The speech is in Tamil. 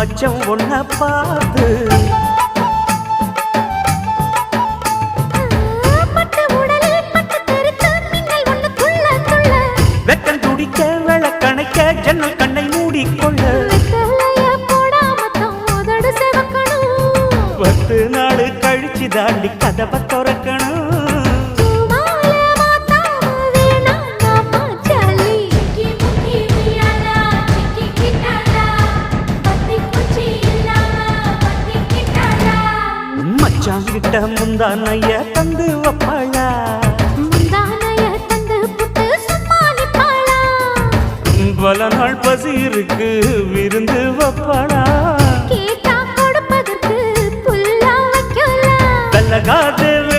மச்சம் ஒன்ன பார்த்து வெக்கம் துடிக்க விளக்கணைக்க ஜன்னல் கண்ணை மூடிக்கொள்ள 10 நாள் கழிச்சு தாண்டி கதவை திறக்கணும். மச்சாங்கிட்ட முந்தானைய தந்து வப்பாளா, பல நாள் பசி இருக்கு விருந்து வப்பாளா, வெள்ளகாத